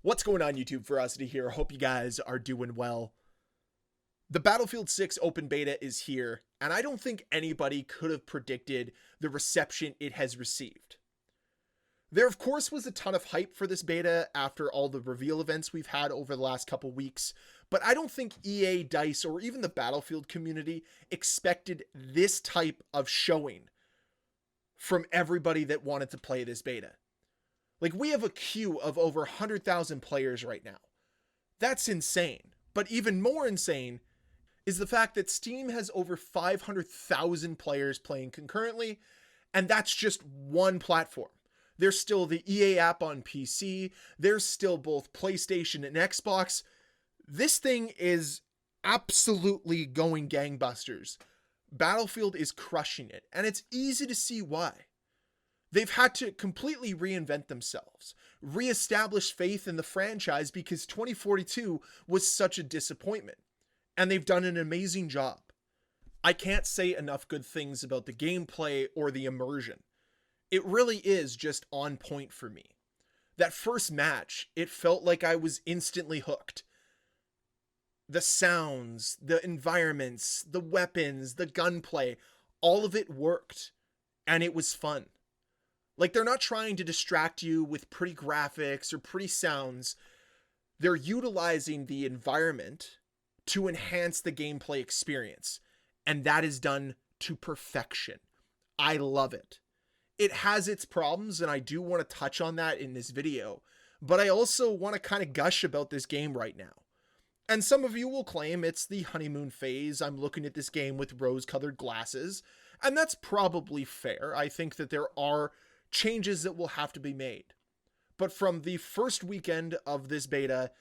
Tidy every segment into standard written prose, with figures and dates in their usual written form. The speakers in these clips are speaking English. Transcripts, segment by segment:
What's going on, YouTube? Ferocity here. Hope you guys are doing well. The Battlefield 6 open beta is here, and I don't think anybody could have predicted the reception it has received. There, of course, was a ton of hype for this beta after all the reveal events we've had over the last couple weeks, but I don't think EA, DICE, or even the Battlefield community expected this type of showing from everybody that wanted to play this beta. Like, we have a queue of over 100,000 players right now. That's insane. But even more insane is the fact that Steam has over 500,000 players playing concurrently, and that's just one platform. There's still the EA app on PC. There's still both PlayStation and Xbox. This thing is absolutely going gangbusters. Battlefield is crushing it, and it's easy to see why. They've had to completely reinvent themselves, reestablish faith in the franchise because 2042 was such a disappointment, and they've done an amazing job. I can't say enough good things about the gameplay or the immersion. It really is just on point for me. That first match, it felt like I was instantly hooked. The sounds, the environments, the weapons, the gunplay, all of it worked, and it was fun. Like, they're not trying to distract you with pretty graphics or pretty sounds. They're utilizing the environment to enhance the gameplay experience, and that is done to perfection. I love it. It has its problems, and I do want to touch on that in this video, but I also want to kind of gush about this game right now. And some of you will claim it's the honeymoon phase. I'm looking at this game with rose-colored glasses, and that's probably fair. I think that there are changes that will have to be made. But from the first weekend of this beta,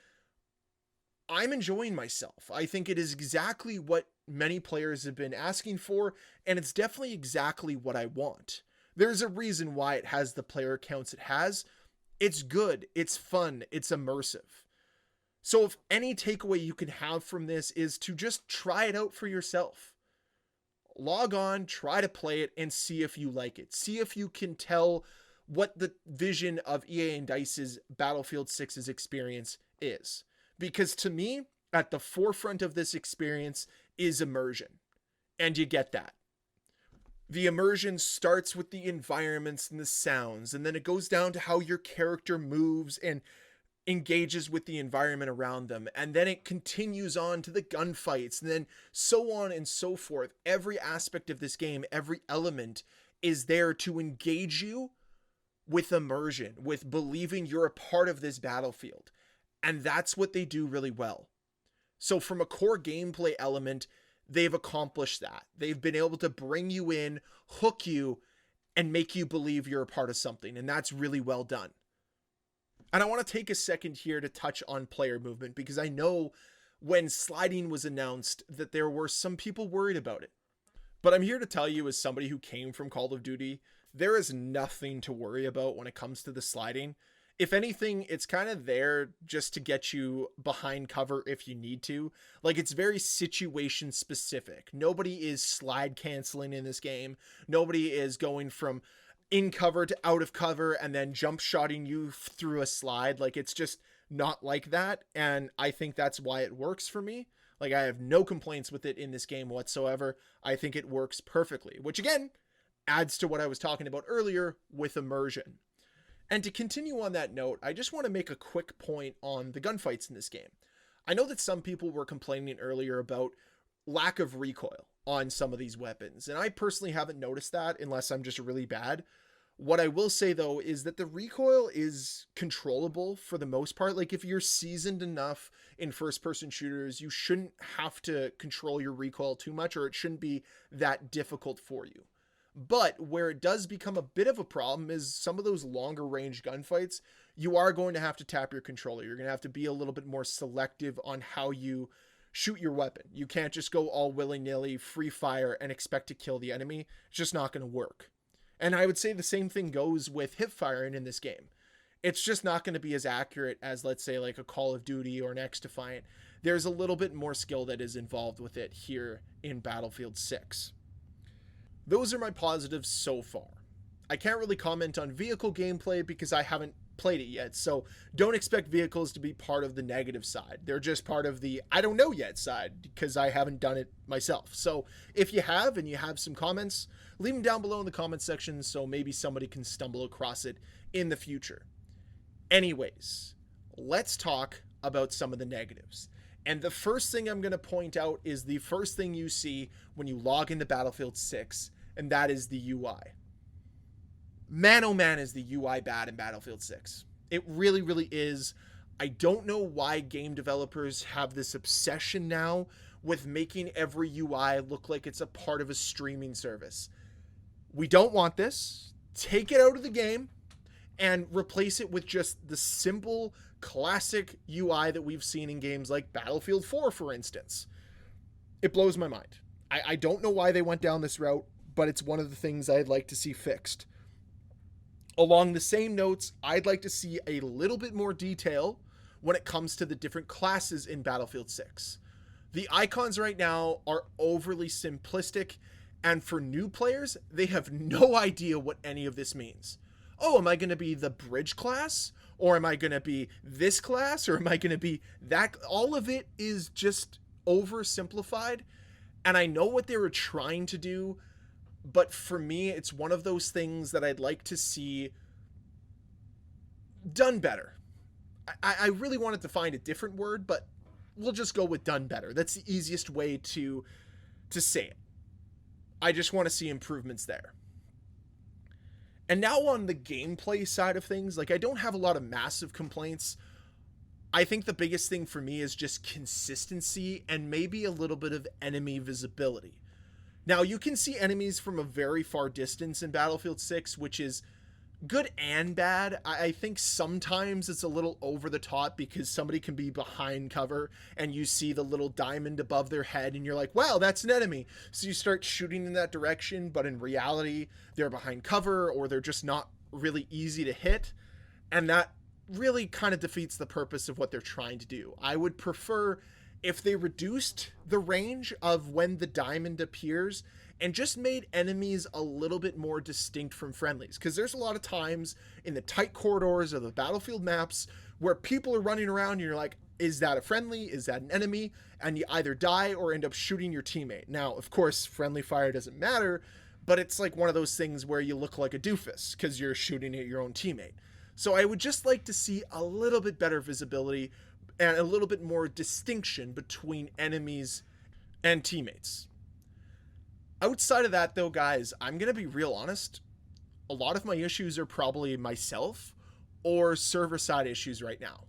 I'm enjoying myself. I think it is exactly what many players have been asking for, and it's definitely exactly what I want. There's a reason why it has the player counts it has. It's good, it's fun, it's immersive. So if any takeaway you can have from this is to just try it out for yourself. Log on, try to play it, and see if you like it. See if you can tell what the vision of EA and DICE's Battlefield 6's experience is. Because to me, at the forefront of this experience is immersion. And you get that. The immersion starts with the environments and the sounds, and then it goes down to how your character moves and engages with the environment around them, and then it continues on to the gunfights, and then so on and so forth. Every aspect of this game, every element is there to engage you with immersion, with believing you're a part of this battlefield, and that's what they do really well. So from a core gameplay element, they've accomplished that. They've been able to bring you in, hook you, and make you believe you're a part of something, and that's really well done. And I want to take a second here to touch on player movement, because I know when sliding was announced that there were some people worried about it. But I'm here to tell you, as somebody who came from Call of Duty, there is nothing to worry about when it comes to the sliding. If anything, it's kind of there just to get you behind cover if you need to. Like, it's very situation specific. Nobody is slide canceling in this game. Nobody is going from in cover to out of cover and then jump shotting you through a slide. Like, it's just not like that, and I think that's why it works for me. Like, I have no complaints with it in this game whatsoever. I think it works perfectly, which again adds to what I was talking about earlier with immersion. And to continue on that note, I just want to make a quick point on the gunfights in this game. I know that some people were complaining earlier about lack of recoil on some of these weapons, and I personally haven't noticed that unless I'm just really bad. What I will say though is that the recoil is controllable for the most part. Like, if you're seasoned enough in first-person shooters, you shouldn't have to control your recoil too much, or it shouldn't be that difficult for you. But where it does become a bit of a problem is some of those longer range gunfights. You are going to have to tap your controller. You're going to have to be a little bit more selective on how you shoot your weapon. You can't just go all willy-nilly, free fire, and expect to kill the enemy. It's just not going to work. And I would say the same thing goes with hip firing in this game. It's just not going to be as accurate as, let's say, like a Call of Duty or an X-Defiant. There's a little bit more skill that is involved with it here in Battlefield 6. Those are my positives so far. I can't really comment on vehicle gameplay because I haven't played it yet. So don't expect vehicles to be part of the negative side. They're just part of the I don't know yet side because I haven't done it myself. So if you have and you have some comments, leave them down below in the comment section so maybe somebody can stumble across it in the future. Anyways, let's talk about some of the negatives. And the first thing I'm going to point out is the first thing you see when you log into Battlefield 6, and that is the UI. Man, oh man, is the UI bad in Battlefield 6. It really, really is. I don't know why game developers have this obsession now with making every UI look like it's a part of a streaming service. We don't want this. Take it out of the game and replace it with just the simple, classic UI that we've seen in games like Battlefield 4, for instance. It blows my mind. I don't know why they went down this route, but it's one of the things I'd like to see fixed. Along the same notes, I'd like to see a little bit more detail when it comes to the different classes in Battlefield 6. The icons right now are overly simplistic, and for new players, they have no idea what any of this means. Oh, am I going to be the bridge class? Or am I going to be this class? Or am I going to be that? All of it is just oversimplified. And I know what they were trying to do, but for me, it's one of those things that I'd like to see done better. I really wanted to find a different word, but we'll just go with done better. That's the easiest way to say it. I just want to see improvements there. And now on the gameplay side of things, like I don't have a lot of massive complaints. I think the biggest thing for me is just consistency and maybe a little bit of enemy visibility. Now you can see enemies from a very far distance in Battlefield 6, which is good and bad. I think sometimes it's a little over the top because somebody can be behind cover and you see the little diamond above their head and you're like, wow, that's an enemy. So you start shooting in that direction, but in reality, they're behind cover or they're just not really easy to hit. And that really kind of defeats the purpose of what they're trying to do. I would prefer if they reduced the range of when the diamond appears and just made enemies a little bit more distinct from friendlies. Because there's a lot of times in the tight corridors of the Battlefield maps where people are running around and you're like, is that a friendly? Is that an enemy? And you either die or end up shooting your teammate. Now, of course, friendly fire doesn't matter, but it's like one of those things where you look like a doofus because you're shooting at your own teammate. So I would just like to see a little bit better visibility and a little bit more distinction between enemies and teammates. Outside of that, though, guys, I'm going to be real honest. A lot of my issues are probably myself or server-side issues right now,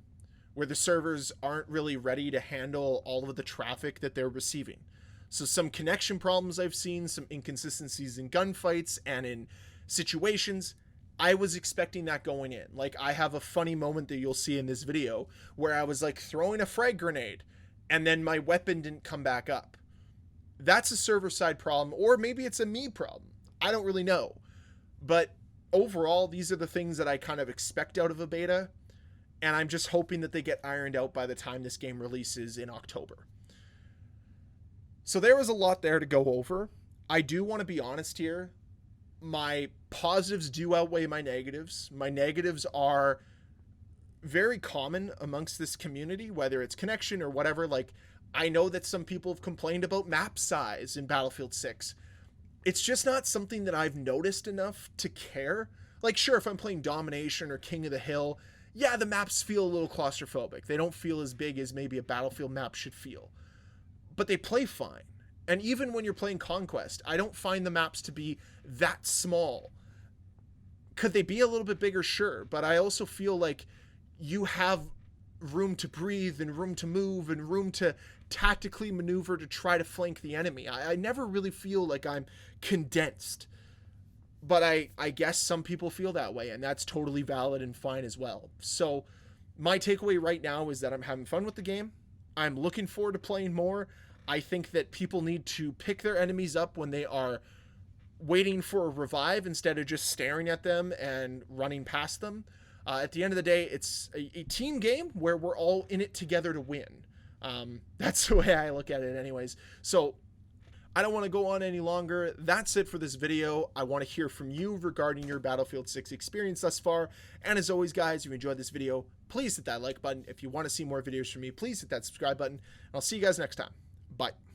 where the servers aren't really ready to handle all of the traffic that they're receiving. So some connection problems I've seen, some inconsistencies in gunfights and in situations. I was expecting that going in. Like, I have a funny moment that you'll see in this video where I was like throwing a frag grenade and then my weapon didn't come back up. That's a server side problem, or maybe it's a me problem. I don't really know. But overall, these are the things that I kind of expect out of a beta, and I'm just hoping that they get ironed out by the time this game releases in October. So there was a lot there to go over. I do want to be honest here. My positives do outweigh my negatives. My negatives are very common amongst this community, whether it's connection or whatever. Like, I know that some people have complained about map size in Battlefield 6. It's just not something that I've noticed enough to care. Like, sure, if I'm playing Domination or King of the Hill, yeah, the maps feel a little claustrophobic. They don't feel as big as maybe a Battlefield map should feel. But they play fine. And even when you're playing Conquest, I don't find the maps to be that small. Could they be a little bit bigger? Sure. But I also feel like you have room to breathe and room to move and room to tactically maneuver to try to flank the enemy. I never really feel like I'm condensed. But I guess some people feel that way, and that's totally valid and fine as well. So my takeaway right now is that I'm having fun with the game. I'm looking forward to playing more. I think that people need to pick their enemies up when they are waiting for a revive instead of just staring at them and running past them. At the end of the day, it's a team game where we're all in it together to win. That's the way I look at it anyways. So I don't want to go on any longer. That's it for this video. I want to hear from you regarding your Battlefield 6 experience thus far. And as always, guys, if you enjoyed this video, please hit that like button. If you want to see more videos from me, please hit that subscribe button. And I'll see you guys next time. Bye.